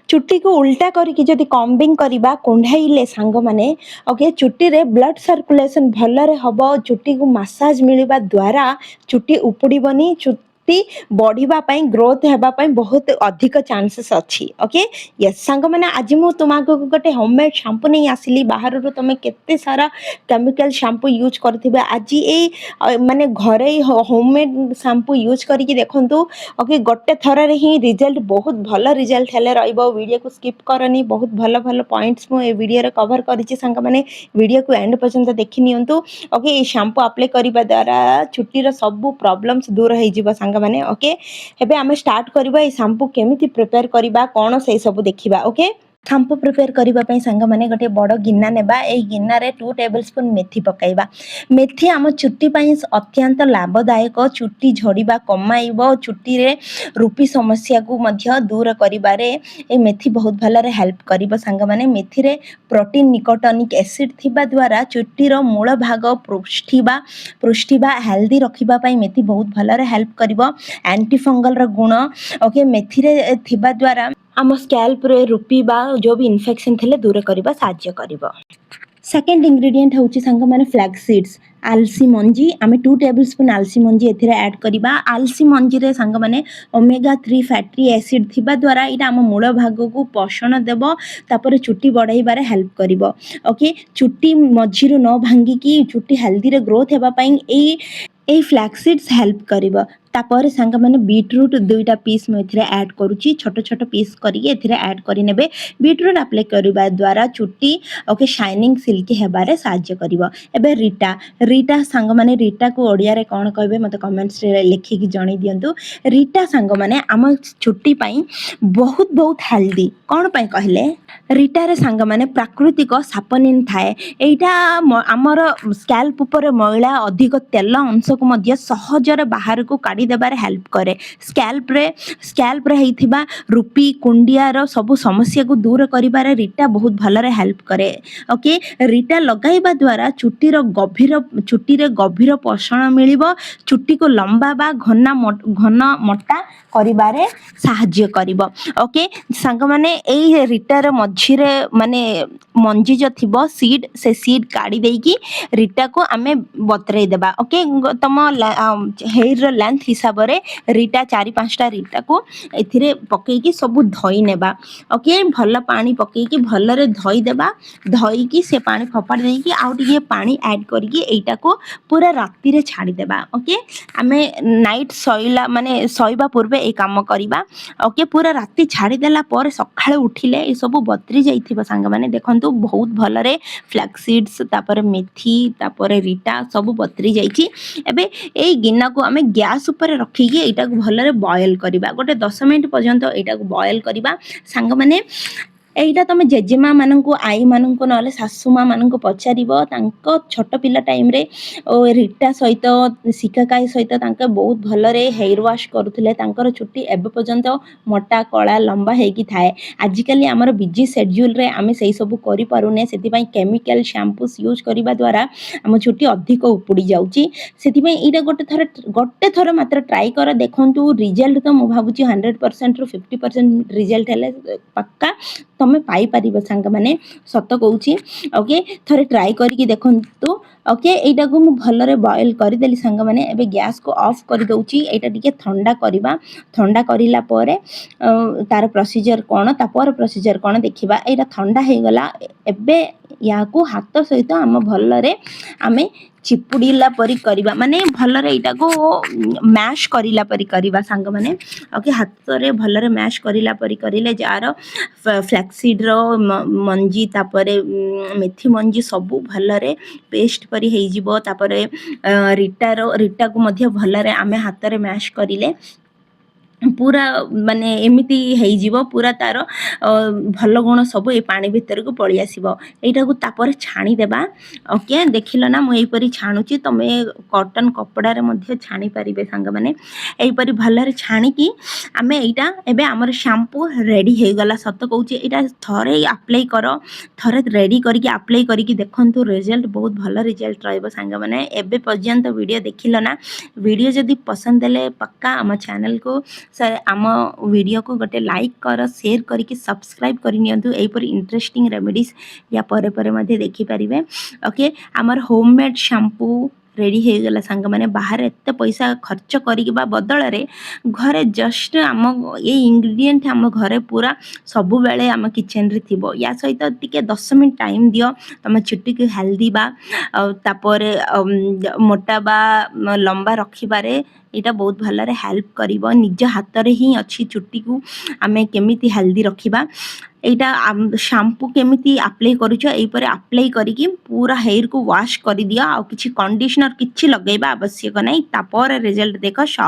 चुट्टी को उल्टा करके जदि कॉम्बिंग करवा कुंडाइले सांग माने ओके चुट्टी रे ब्लड सर्कुलेशन भलरे हबो चुट्टी को मसाज मिलवा द्वारा चुट्टी उपुड़ीबनी चुट्टी बढ़िबा पई ग्रोथ हेबा पई बहुत अधिक चांसेस अछि ओके यस सांग माने आज मु तुमाको गोटे होममेड शैम्पू नहीं आसिली बाहर रो तमे केते सारा केमिकल शैम्पू यूज करथिबे आज ए माने घरे होममेड शैम्पू यूज करके देखंतु ओके गोटे थर रे ही रिजल्ट बहुत भल रिजल्ट हेले रहइबो वीडियो को स्किप करनी बहुत भल भल पॉइंट्स मु ए वीडियो रे कवर करिछि संग माने वीडियो को एंड पर्यंत देखि नियंतु ओके ए शैम्पू अप्लाई करिबा द्वारा चुट्टी रो सब प्रॉब्लम्स दूर होई जिवो संग माने ओके एबे आमे स्टार्ट करबा ए शैम्पू केमिति प्रिपेयर करबा कोन से सब देखिबा ओके शैम्पू प्रिपेयर करबा पई संग माने गोटे बड़ गिन्ना नेबा ए गिन्ना रे 2 टेबलस्पून मेथी पकाइबा मेथी आम चुट्टी पई अत्यंत लाभदायक चुट्टी झड़ीबा कमाइबो चुट्टी रे रूपी समस्या को मध्य दूर करिबारे ए मेथी बहुत भलरे हेल्प करिबो संग माने मेथी रे प्रोटीन निकोटोनिक एसिड थिबा द्वारा चुट्टी रो मूल भाग पृष्ठिबा हेल्दी रखिबा पई मेथी बहुत भलरे हेल्प करिबो एंटी फंगल रो गुण ओके मेथी रे थिबा द्वारा आम स्कैल्प रे रूपी बा जो भी इन्फेक्शन थिले दूर करिबा साहाय्य करिबो सेकेंड इंग्रेडिएंट होची संग माने फ्लैक्स सीड्स आलसी मंजी आमे 2 टेबलस्पून आलसी मंजी एथिरे ऐड करिबा आलसी मंजी रे संग माने ओमेगा 3 फैटी एसिड थिबा द्वारा इटा हम मूल भाग को पोषण देबो तापर चुट्टी बढ़ाइबारे हेल्प करिबो ओके चुट्टी मझिरु न भांगी की चुट्टी हेल्दी रे ग्रोथ हेबा पई ए फ्लैक्स सीड्स हेल्प करिबो तापर संग माने बीटरूट 2टा पीस में एथिरे ऐड करूची छोट छोट पीस करिके एथिरे ऐड करि नेबे बीटरूट अप्लाई करिबा द्वारा चुट्टी ओके शाइनिंग सिल्की हेबारे साहाय्य करिवो एबे रीटा संग माने रीटा को ओडिया रे कोन कहबे मते कमेंट्स रे लिखि कि जणी दियंतु रीटा संग माने हम चुट्टी पई बहुत बहुत हेल्दी कोन पई कहले रीटा रे संग माने प्राकृतिक सापनिन थाए एटा हमर स्कैल्प ऊपर मैला अधिक तेल अंश को मध्य सहज रे बाहर को काढी देबारे हेल्प करे स्कैल्प रे हेथिबा रूपी कुंडिया रो सब समस्या को दूर करिबारे रीटा बहुत भलरे हेल्प करे ओके रीटा लगाइबा द्वारा चुट्टी रे गभीर पोषण मिलिबो चुट्टी को लंबा बा घन मोटा करिबारे साहाय्य करिबो ओके संग माने एई रीटा रे मझिरे माने मंजी जो थिबो सीड से सीड काढी देकी रीटा को आमे बतरे देबा ओके तम हेयर रो लेंथ हिसाब रे रीटा 4-5टा रीटा को एथिरे पकेकी सब धोई नेबा ओके भल पानी पकेकी भलरे धोई देबा धोई की से पानी फपाड़ देकी आउ टिके पानी ऐड करके एटा को पूरा राती रे छाड़ी देबा ओके आमे नाइट सोइला माने सोइबा पूर्वे ए काम करिबा ओके पूरा राती छाड़ी देला पर सखाळे उठिले ए सब बतरी जाइथिबा संग माने देखंतु बहुत भलरे फ्लैक्स सीड्स तापर मेथी तापर रीटा सब बतरी जाइछि एबे ए गिन्ना को आमे गैस ऊपर रखी के एटा को भलरे बॉयल करिबा गोटे 10 मिनिट पर्यंत एटा को बॉयल करिबा संग माने एटा तमे जेजेमा माननको आई माननको नले सासु मा माननको पचारिबो तांको छोट पिला टाइम रे ओ रीटा सहित सिकाकाई सहित तांके बहुत भलरे हेयर वॉश करूथिले तांकर चुट्टी एबे पर्यंत मोटा कळा लंबा हेकी थाए आजिकली हमर बिजी शेड्यूल रे आमे सेही सब करि पारुने सेति पई केमिकल शैम्पूस यूज करिबा द्वारा हम चुट्टी अधिक उपुडी जाउची सेति पई एटा गोटे थर मात्र ट्राई कर देखंतु रिजल्ट तो मु भाबुची 100% रु 50% रिजल्ट हेले पक्का तमे पाई परिबो संग माने सत कहूची ओके थरे ट्राई करके देखंतु ओके एटा को मु भलरे बॉयल करि देली संग माने एबे गैस को ऑफ कर दउची एटा टिके ठंडा करिबा ठंडा करिला परे तार प्रोसीजर कोन तापर प्रोसीजर कोन देखिबा एटा ठंडा हे गला एबे या को हाथ सहित हम भलरे आमे चिपुड़ीला परी करिबा माने भलरे एटा को मैश करिला परी करिबा संग माने ओके हाथ रे भलरे मैश करिला परी करिले जार फ्लैक्सीड रो मंजी तापरे मेथी मंजी सब भलरे पेस्ट परी हेई जिवो तापरे रीटा को मध्य भलरे आमे हाथ रे मैश करिले पूरा माने एमिति हेई जीवो पूरा तार भल गुण सब ए पानी भीतर को पळी आसीबो एटा को तापर छाणी देबा ओके देखिलो ना मु एई परी छाणुची तमे कॉटन कपड़ा रे मध्ये छाणी परिबे संग माने एई परी भलरे छाणी की आमे एटा एबे हमर शैम्पू रेडी हे गला सत कहूची एटा थरे अप्लाई करो थरे रेडी करके अप्लाई करके देखंतु रिजल्ट बहुत भल रिजल्ट रहइबो संग माने एबे पर्यंत वीडियो देखिलो ना वीडियो जदी पसंद देले पक्का हम चैनल को आम वीडियो को गोटे लाइक कर शेयर करके सब्सक्राइब करनी यहीपरी इंटरेस्टिंग रेमेडीज या परे परे मध्य देखिपारे। ओके आमर होममेड शैम्पू रेडी हो गला सांग मैंने बाहर एत पैसा खर्च करके बदल रे घरे जस्ट आम ये इंग्रेडिएंट आम घरे पूरा सब बेले आम किचन रे थिबो या सहित टिके 10 मिनट टाइम दियो तुम चुट्टी को हेल्दी बा तापर मोटा बा लंबा रखिबारे एटा बहुत भलरे हेल्प करिवो निज हाथ रे ही अच्छी चुट्टी को आमे केमिति हेल्दी रखिबा एटा शैम्पू केमिति अप्लाई करूछ एई परे अप्लाई करिकि पूरा हेयर को वॉश कर दिया आ किछि कंडीशनर किछि लगेबा आवश्यक नै तापर रिजल्ट देखो शॉक